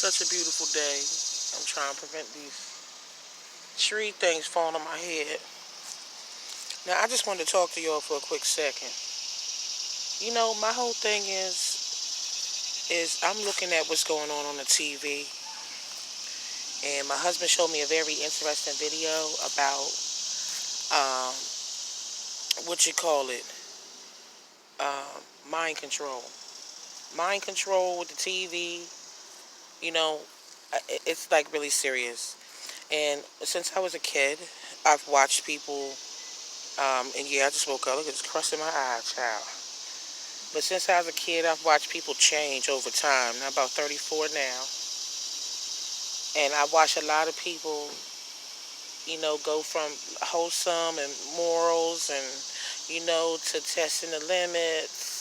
Such a beautiful day. I'm trying to prevent these tree things falling on my head. Now, I just wanted to talk to y'all for a quick second. My whole thing is I'm looking at what's going on the TV, and my husband showed me a very interesting video about um, what you call it, mind control. Mind control with the TV. You know, it's like really serious. And since I was a kid, I've watched people. And yeah, I just woke up. Look at this crust in my eye, child. But since I was a kid, I've watched people change over time. I'm about 34 now. And I watch a lot of people, go from wholesome and morals to testing the limits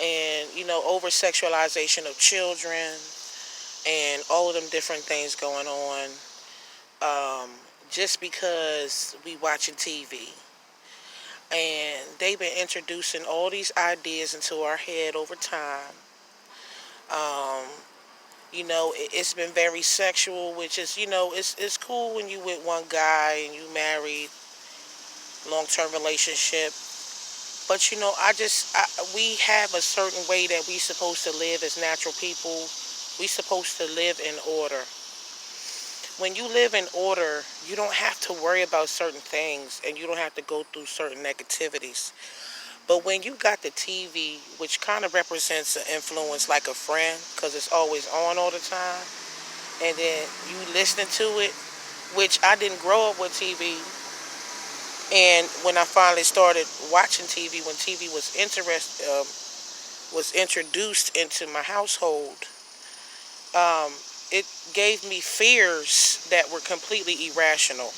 and, over sexualization of children and all of them different things going on just because we watching TV. And they've been introducing all these ideas into our head over time. Um, it's been very sexual, which is, it's cool when you with one guy and you married, long-term relationship. But, we have a certain way that we supposed to live as natural people. We supposed to live in order. When you live in order, you don't have to worry about certain things and you don't have to go through certain negativities. But when you got the TV, which kind of represents an influence like a friend, because it's always on all the time, and then you listening to it, which I didn't grow up with TV, and when I finally started watching TV, when TV was introduced into my household, um, it gave me fears that were completely irrational.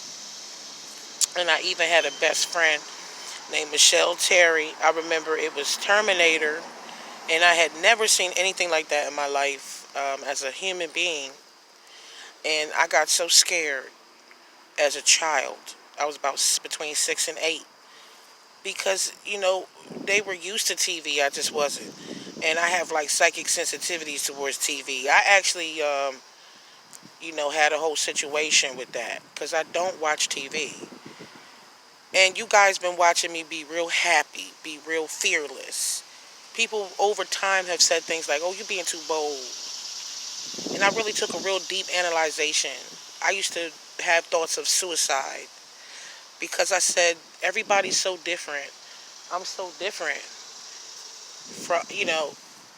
And I even had a best friend named Michelle Terry. I remember it was Terminator, and I had never seen anything like that in my life as a human being. And I got so scared as a child. I was about between 6 and 8 because they were used to TV. I just wasn't, and I have like psychic sensitivities towards TV. I actually, had a whole situation with that because I don't watch TV. And you guys been watching me be real happy, be real fearless. People over time have said things like, "Oh, you're being too bold." And I really took a real deep analyzation. I used to have thoughts of suicide because I said, everybody's so different. I'm so different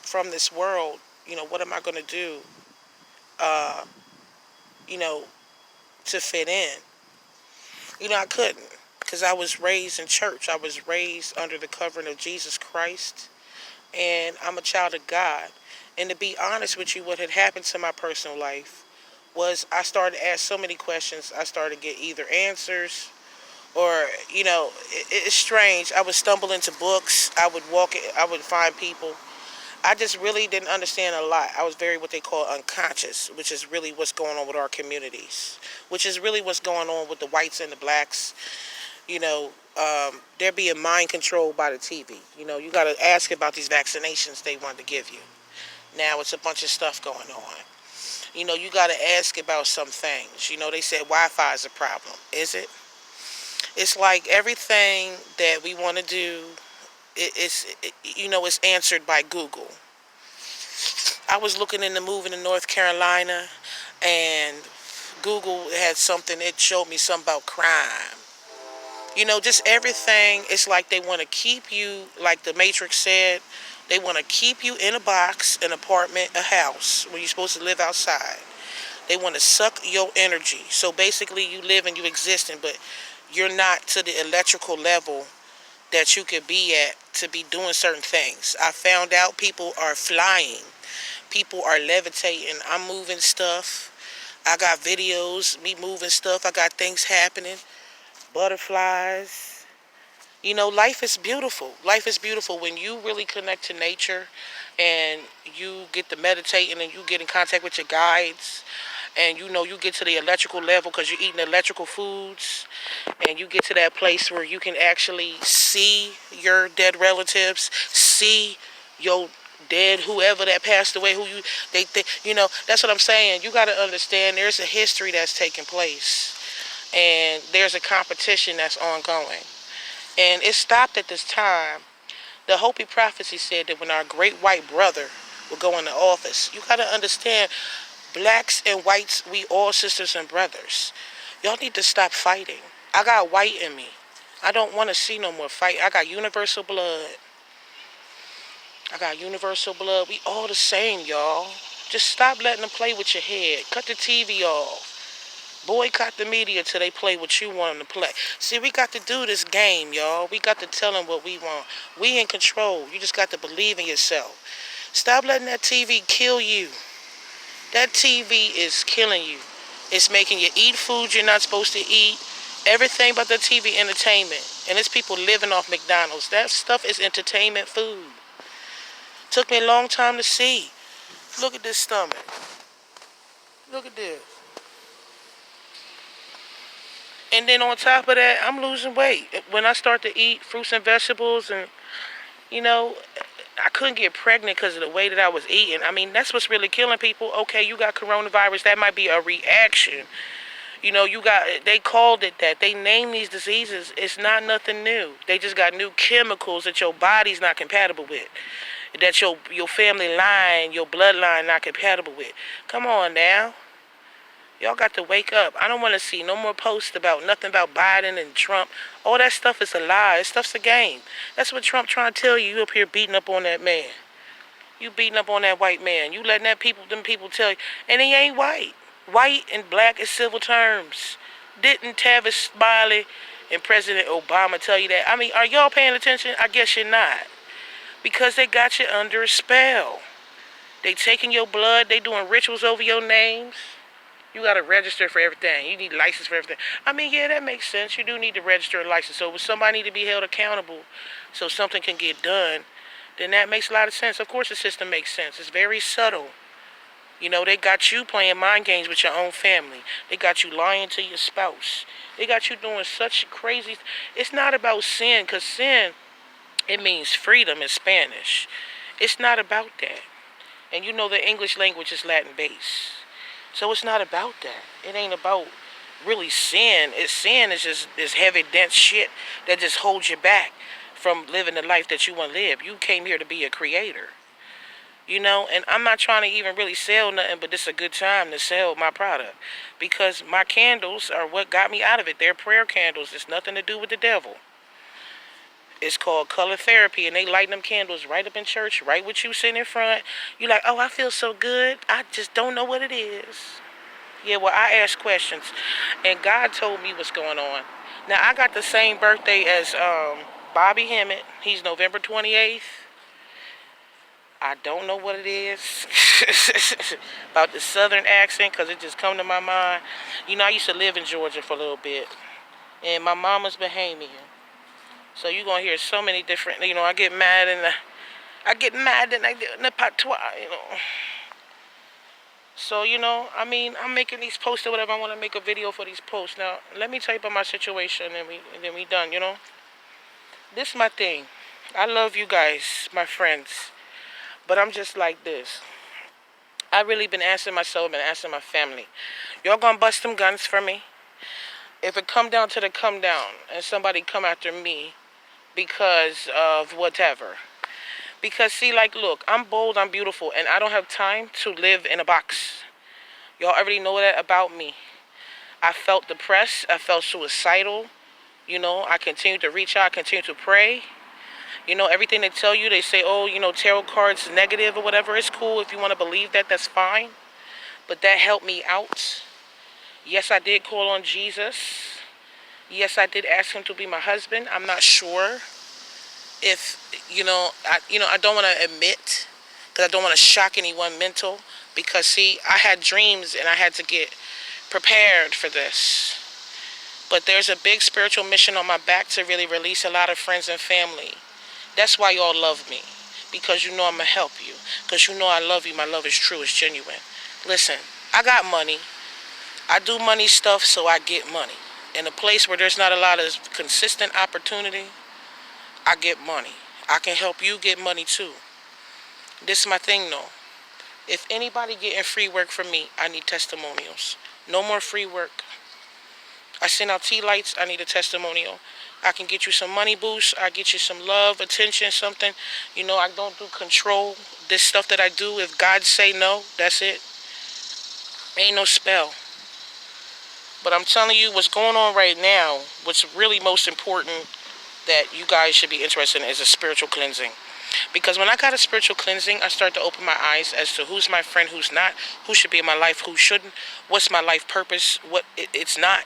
from this world. What am I going to do, uh, you know, to fit in? I couldn't because I was raised in church. I was raised under the covering of Jesus Christ, and I'm a child of God. And to be honest with you, what had happened to my personal life was I started to ask so many questions. I started to get either answers or, it's strange. I would stumble into books. I would find people. I just really didn't understand a lot. I was very what they call unconscious, which is really what's going on with our communities, which is really what's going on with the whites and the blacks. They're being mind controlled by the TV. You got to ask about these vaccinations they want to give you. Now it's a bunch of stuff going on. You got to ask about some things. They said Wi-Fi is a problem. Is it? It's like everything that we want to do, it's answered by Google. I was looking into moving to North Carolina, and Google had something. It showed me something about crime. Just everything. It's like they want to keep you, like the Matrix said, they want to keep you in a box, an apartment, a house, where you're supposed to live outside. They want to suck your energy. So basically you live and you existing, but you're not to the electrical level that you could be at to be doing certain things. I found out people are flying. People are levitating. I'm moving stuff. I got videos, me moving stuff. I got things happening. Butterflies. Life is beautiful. Life is beautiful when you really connect to nature and you get to meditating and you get in contact with your guides and you get to the electrical level because you're eating electrical foods and you get to that place where you can actually see your dead relatives, see your dead whoever that passed away, they that's what I'm saying. You got to understand there's a history that's taking place, and there's a competition that's ongoing. And it stopped at this time. The Hopi prophecy said that when our great white brother will go into office, you got to understand, blacks and whites, we all sisters and brothers. Y'all need to stop fighting. I got white in me. I don't want to see no more fight. I got universal blood. I got universal blood. We all the same, y'all. Just stop letting them play with your head. Cut the TV off. Boycott the media till they play what you want them to play. See, we got to do this game, y'all. We got to tell them what we want. We in control. You just got to believe in yourself. Stop letting that TV kill you. That TV is killing you. It's making you eat food you're not supposed to eat. Everything but the TV entertainment. And it's people living off McDonald's. That stuff is entertainment food. Took me a long time to see. Look at this stomach. Look at this. And then on top of that, I'm losing weight. When I start to eat fruits and vegetables and, I couldn't get pregnant because of the way that I was eating. I mean, that's what's really killing people. Okay, you got coronavirus. That might be a reaction. They called it that. They named these diseases. It's not nothing new. They just got new chemicals that your body's not compatible with. That your family line, your bloodline not compatible with. Come on now. Y'all got to wake up. I don't want to see no more posts about nothing about Biden and Trump. All that stuff is a lie. That stuff's a game. That's what Trump trying to tell you. You up here beating up on that man. You beating up on that white man. You letting them people tell you. And he ain't white. White and black is civil terms. Didn't Tavis Smiley and President Obama tell you that? I mean, are y'all paying attention? I guess you're not. Because they got you under a spell. They taking your blood. They doing rituals over your names. You got to register for everything. You need a license for everything. I mean, yeah, that makes sense. You do need to register a license. So if somebody need to be held accountable so something can get done, then that makes a lot of sense. Of course the system makes sense. It's very subtle. They got you playing mind games with your own family. They got you lying to your spouse. They got you doing such crazy... It's not about sin, because sin, it means freedom in Spanish. It's not about that. And the English language is Latin based. So it's not about that. It ain't about really sin. Sin is just this heavy, dense shit that just holds you back from living the life that you want to live. You came here to be a creator. And I'm not trying to even really sell nothing, but this is a good time to sell my product. Because my candles are what got me out of it. They're prayer candles. It's nothing to do with the devil. It's called color therapy, and they light them candles right up in church, right with you sitting in front. You're like, oh, I feel so good. I just don't know what it is. Yeah, well, I ask questions, and God told me what's going on. Now, I got the same birthday as Bobby Hemmett. He's November 28th. I don't know what it is about the southern accent, because it just come to my mind. I used to live in Georgia for a little bit, and my mama's Bahamian. So you're going to hear so many different, I get mad and I get in the patois, So, I'm making these posts or whatever. I want to make a video for these posts. Now, let me tell you about my situation and then we done, This is my thing. I love you guys, my friends. But I'm just like this. I really been asking myself and asking my family, y'all going to bust them guns for me? If it come down to the come down and somebody come after me because of whatever. Because, see, look, I'm bold, I'm beautiful, and I don't have time to live in a box. Y'all already know that about me. I felt depressed. I felt suicidal. I continue to reach out. I continue to pray. Everything they tell you, they say, oh, tarot cards negative or whatever. It's cool if you want to believe that. That's fine. But that helped me out. Yes, I did call on Jesus. Yes, I did ask him to be my husband. I'm not sure if, I don't want to admit, because I don't want to shock anyone mental. Because, see, I had dreams and I had to get prepared for this. But there's a big spiritual mission on my back to really release a lot of friends and family. That's why y'all love me. Because I'm going to help you. Because I love you. My love is true. It's genuine. Listen, I got money. I do money stuff, so I get money. In a place where there's not a lot of consistent opportunity, I get money. I can help you get money too. This is my thing though. If anybody getting free work from me, I need testimonials. No more free work. I send out tea lights, I need a testimonial. I can get you some money boosts, I get you some love, attention, something. I don't do control. This stuff that I do, if God say no, that's it. Ain't no spell. But I'm telling you what's going on right now, what's really most important that you guys should be interested in is a spiritual cleansing. Because when I got a spiritual cleansing, I start to open my eyes as to who's my friend, who's not, who should be in my life, who shouldn't, what's my life purpose, what it's not,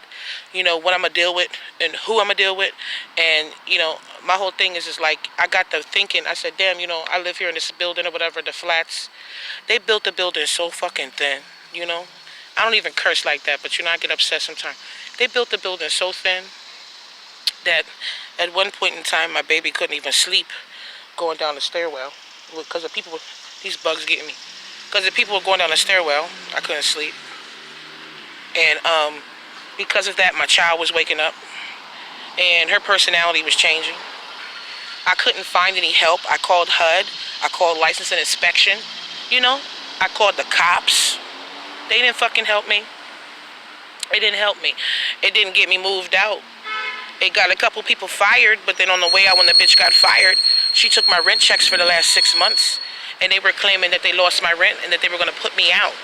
what I'm going to deal with and who I'm going to deal with. And, my whole thing is just like, I got to thinking, I said, damn, I live here in this building or whatever, the flats. They built the building so fucking thin, I don't even curse like that, but I get upset sometimes. They built the building so thin that at one point in time, my baby couldn't even sleep going down the stairwell because the people, these bugs getting me. Because the people were going down the stairwell, I couldn't sleep. And because of that, my child was waking up, and her personality was changing. I couldn't find any help. I called HUD. I called License and Inspection. I called the cops. They didn't fucking help me. It didn't help me. It didn't get me moved out. It got a couple people fired, but then on the way out when the bitch got fired, she took my rent checks for the last 6 months, and they were claiming that they lost my rent and that they were going to put me out.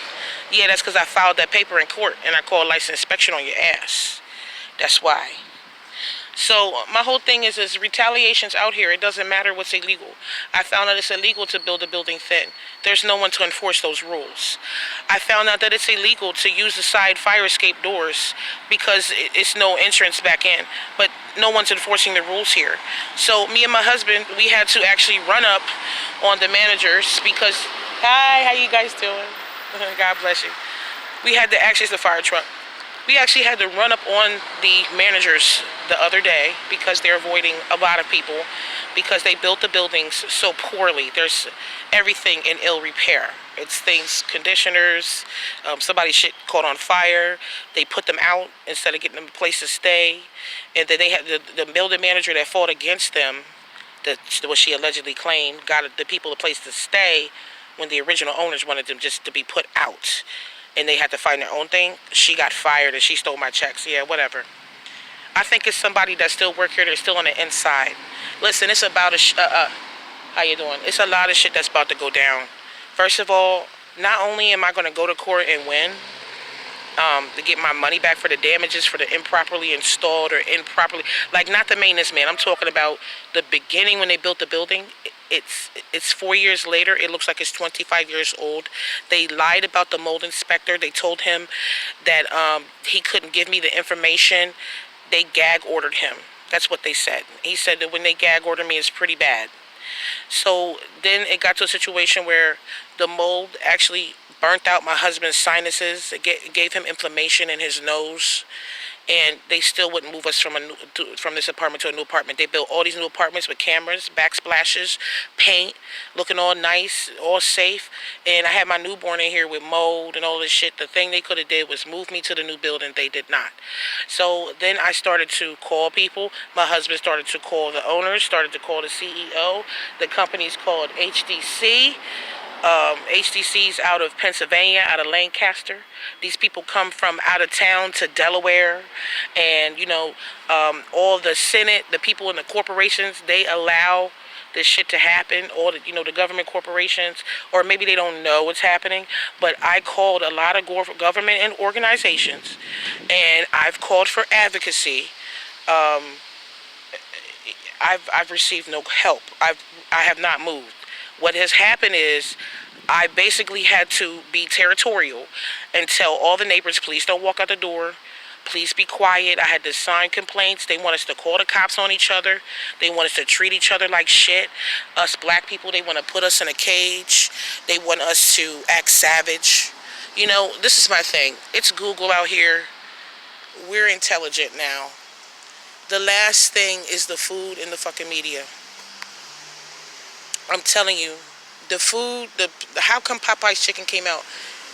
Yeah, that's because I filed that paper in court, and I called license inspection on your ass. That's why. So my whole thing is retaliations out here. It doesn't matter what's illegal. I found out it's illegal to build a building thin. There's no one to enforce those rules. I found out that it's illegal to use the side fire escape doors because it's no entrance back in. But no one's enforcing the rules here. So me and my husband, we had to actually run up on the managers because, hi, how you guys doing? God bless you. We had to access the fire truck. We actually had to run up on the managers the other day because they're avoiding a lot of people because they built the buildings so poorly. There's everything in ill repair. It's things, conditioners, somebody's shit caught on fire. They put them out instead of getting them a place to stay. And then they had the building manager that fought against them, what she allegedly claimed, got the people a place to stay when the original owners wanted them just to be put out. And they had to find their own thing. She got fired and she stole my checks. Yeah, whatever. I think it's somebody that still work here. They're still on the inside. Listen, it's about how you doing? It's a lot of shit that's about to go down. First of all, not only am I going to go to court and win, to get my money back for the damages for the improperly installed or improperly, like not the maintenance man. I'm talking about the beginning when they built the building. It's 4 years later. It looks like it's 25 years old. They lied about the mold inspector. They told him that he couldn't give me the information. They gag ordered him. That's what they said. He said that when they gag order me, it's pretty bad. So then it got to a situation where the mold actually burnt out my husband's sinuses. It gave him inflammation in his nose. And they still wouldn't move us from this apartment to a new apartment. They built all these new apartments with cameras, backsplashes, paint, looking all nice, all safe. And I had my newborn in here with mold and all this shit. The thing they could have did was move me to the new building. They did not. So then I started to call people. My husband started to call the owners, started to call the CEO. The company's called HDC. HDC's out of Pennsylvania, out of Lancaster. These people come from out of town to Delaware, and all the Senate, the people in the corporations, they allow this shit to happen. All the government corporations, or maybe they don't know what's happening. But I called a lot of government and organizations, and I've called for advocacy. I've received no help. I have not moved. What has happened is I basically had to be territorial and tell all the neighbors, please don't walk out the door. Please be quiet. I had to sign complaints. They want us to call the cops on each other. They want us to treat each other like shit. Us black people, they want to put us in a cage. They want us to act savage. This is my thing. It's Google out here. We're intelligent now. The last thing is the food and the fucking media. I'm telling you, the food, how come Popeye's chicken came out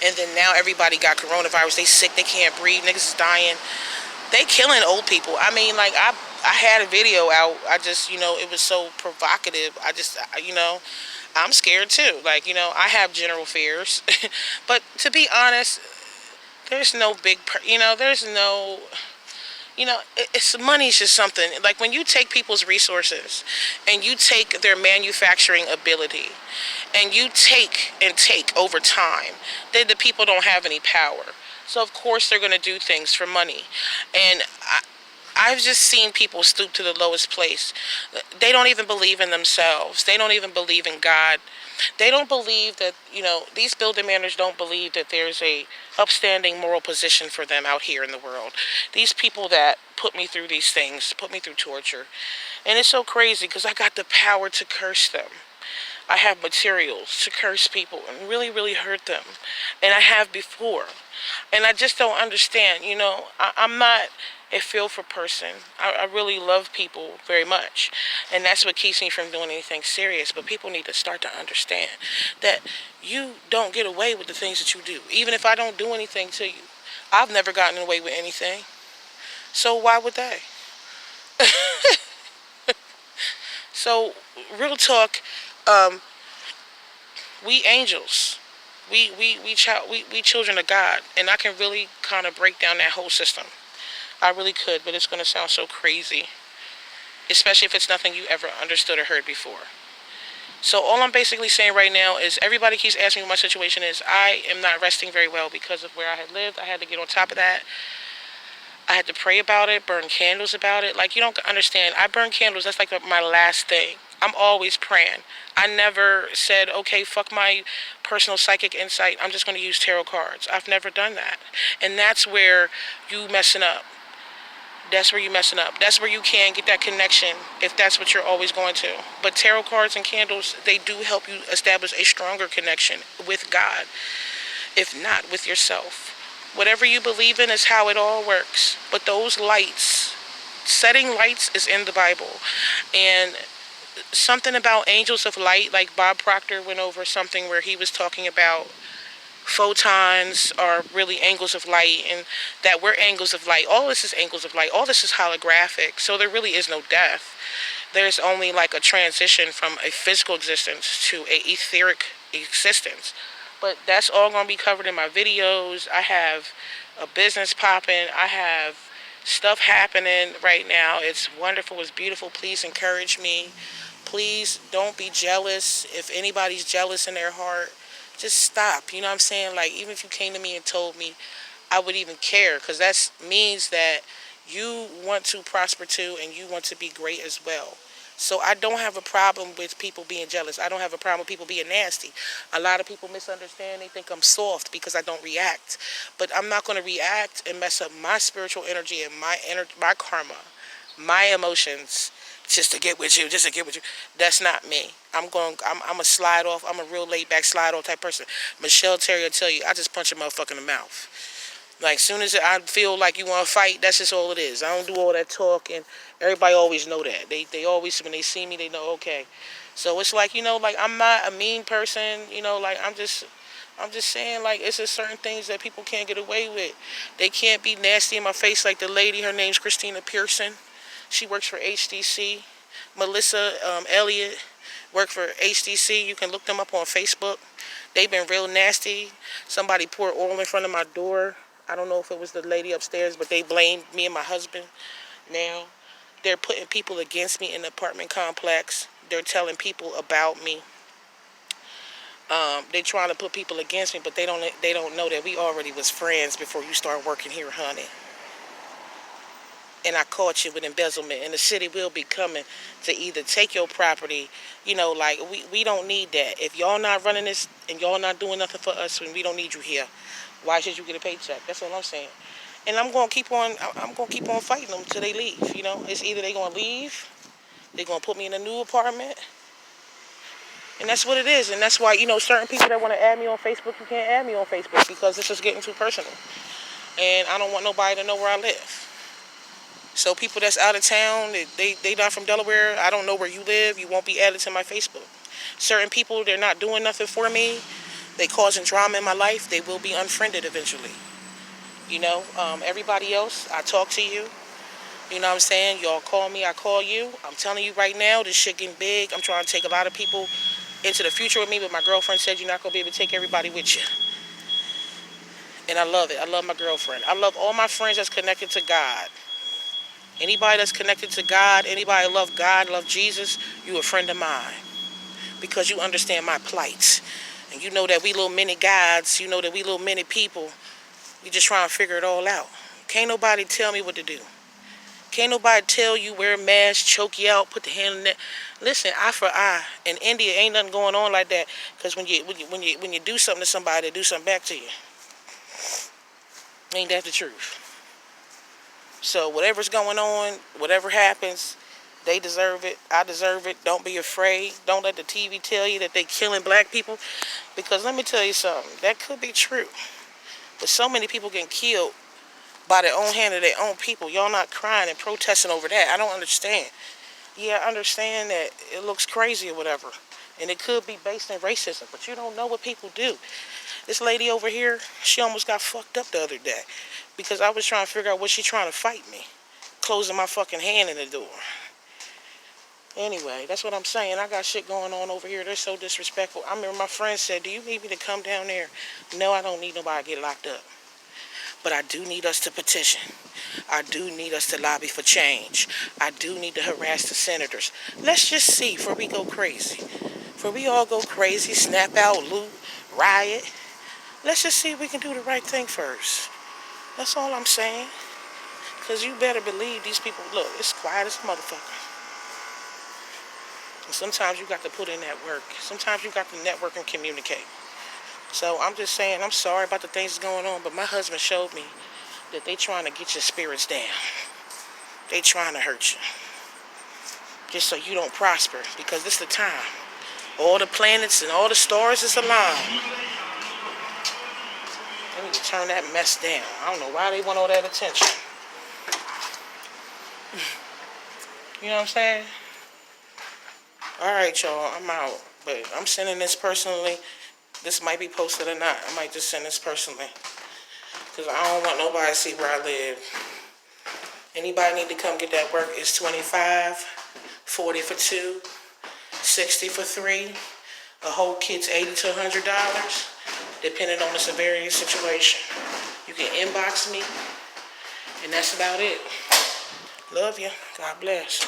and then now everybody got coronavirus? They sick, they can't breathe, niggas is dying. They killing old people. I mean, like, I had a video out. I just, it was so provocative. I'm scared too. Like, I have general fears. But to be honest, there's no there's no, it's money's just something. Like when you take people's resources and you take their manufacturing ability and you take and take over time, then the people don't have any power. So of course they're going to do things for money. And I've just seen people stoop to the lowest place. They don't even believe in themselves. They don't even believe in God. They don't believe that, these building managers don't believe that there's a upstanding moral position for them out here in the world. These people that put me through these things, put me through torture. And it's so crazy because I got the power to curse them. I have materials to curse people and really, really hurt them. And I have before. And I just don't understand. I'm not a fearful person. I really love people very much. And that's what keeps me from doing anything serious. But people need to start to understand that you don't get away with the things that you do. Even if I don't do anything to you. I've never gotten away with anything. So why would they? So, real talk, we angels. We children of God. And I can really kind of break down that whole system. I really could, but it's going to sound so crazy. Especially if it's nothing you ever understood or heard before. So all I'm basically saying right now is everybody keeps asking me what my situation is. I am not resting very well because of where I had lived. I had to get on top of that. I had to pray about it, burn candles about it. Like, you don't understand. I burn candles. That's like my last thing. I'm always praying. I never said, okay, fuck my personal psychic insight. I'm just going to use tarot cards. I've never done that. And that's where you messing up. That's where you messing up. That's where you can get that connection if that's what you're always going to. But tarot cards and candles, they do help you establish a stronger connection with God, if not with yourself. Whatever you believe in is how it all works. But those lights, setting lights is in the Bible. And something about angels of light, like Bob Proctor went over something where he was talking about photons are really angles of light, and that we're angles of light. All this is angles of light. All this is holographic. So there really is no death. There's only like a transition from a physical existence to a etheric existence. But that's all going to be covered in my videos. I have a business popping. I have stuff happening right now. It's wonderful. It's beautiful. Please encourage me. Please don't be jealous. If anybody's jealous in their heart, just stop. You know what I'm saying? Like, even if you came to me and told me, I would even care. Because that means that you want to prosper too and you want to be great as well. So I don't have a problem with people being jealous. I don't have a problem with people being nasty. A lot of people misunderstand. They think I'm soft because I don't react. But I'm not going to react and mess up my spiritual energy and my karma, my emotions, just to get with you. That's not me. I'm a slide off. I'm a real laid back slide off type person. Michelle Terry will tell you, I just punch a motherfucker in the mouth. Like, soon as I feel like you want to fight, that's just all it is. I don't do all that talking. Everybody always know that. They always, when they see me, they know, okay. So it's like, like, I'm not a mean person. Like, I'm just saying, like, it's just certain things that people can't get away with. They can't be nasty in my face like the lady. Her name's Christina Pearson. She works for HDC. Melissa Elliott worked for HDC. You can look them up on Facebook. They've been real nasty. Somebody poured oil in front of my door. I don't know if it was the lady upstairs, but they blamed me and my husband. Now, they're putting people against me in the apartment complex. They're telling people about me. They're trying to put people against me, but they don't know that we already was friends before you start working here, honey. And I caught you with embezzlement, and the city will be coming to either take your property, like, we don't need that. If y'all not running this and y'all not doing nothing for us, then we don't need you here. Why should you get a paycheck? That's all I'm saying. And I'm gonna keep on fighting them till they leave. It's either they gonna leave, they're gonna put me in a new apartment, and that's what it is. And that's why, certain people that want to add me on Facebook, you can't add me on Facebook because this is getting too personal, and I don't want nobody to know where I live. So people that's out of town, they not from Delaware, I don't know where you live, you won't be added to my Facebook. Certain people, they're not doing nothing for me, they causing drama in my life, they will be unfriended eventually. Everybody else, I talk to you. You know what I'm saying? Y'all call me, I call you. I'm telling you right now, this shit getting big. I'm trying to take a lot of people into the future with me, but my girlfriend said you're not going to be able to take everybody with you. And I love it. I love my girlfriend. I love all my friends that's connected to God. Anybody that's connected to God, anybody love God, love Jesus, you a friend of mine. Because you understand my plight. And you know that we little mini gods, you know that we little mini people, we just trying to figure it all out. Can't nobody tell me what to do. Can't nobody tell you wear a mask, choke you out, put the hand in that. Listen, eye for eye. In India, ain't nothing going on like that. Because when you do something to somebody, they do something back to you. Ain't that the truth? So whatever's going on, whatever happens, they deserve it. I deserve it. Don't be afraid. Don't let the TV tell you that they killing black people. Because let me tell you something. That could be true. But so many people getting killed by their own hand of their own people. Y'all not crying and protesting over that. I don't understand. Yeah, I understand that it looks crazy or whatever. And it could be based in racism. But you don't know what people do. This lady over here, she almost got fucked up the other day. Because I was trying to figure out what she trying to fight me. Closing my fucking hand in the door. Anyway, that's what I'm saying. I got shit going on over here. They're so disrespectful. I remember my friend said, do you need me to come down there? No, I don't need nobody to get locked up. But I do need us to petition. I do need us to lobby for change. I do need to harass the senators. Let's just see before we go crazy. Before we all go crazy, snap out, loot, riot. Let's just see if we can do the right thing first. That's all I'm saying. Because you better believe these people, look, it's quiet as a motherfucker. And sometimes you got to put in that work. Sometimes you got to network and communicate. So I'm just saying, I'm sorry about the things going on, but my husband showed me that they trying to get your spirits down. They trying to hurt you. Just so you don't prosper, because this is the time. All the planets and all the stars is aligned. They need to turn that mess down. I don't know why they want all that attention. You know what I'm saying? Alright, y'all, I'm out. But I'm sending this personally. This might be posted or not. I might just send this personally. Because I don't want nobody to see where I live. Anybody need to come get that work? It's $25, $40 for 2, $60 for 3. A whole kit's $80 to $100, depending on the severity of the situation. You can inbox me, and that's about it. Love you. God bless.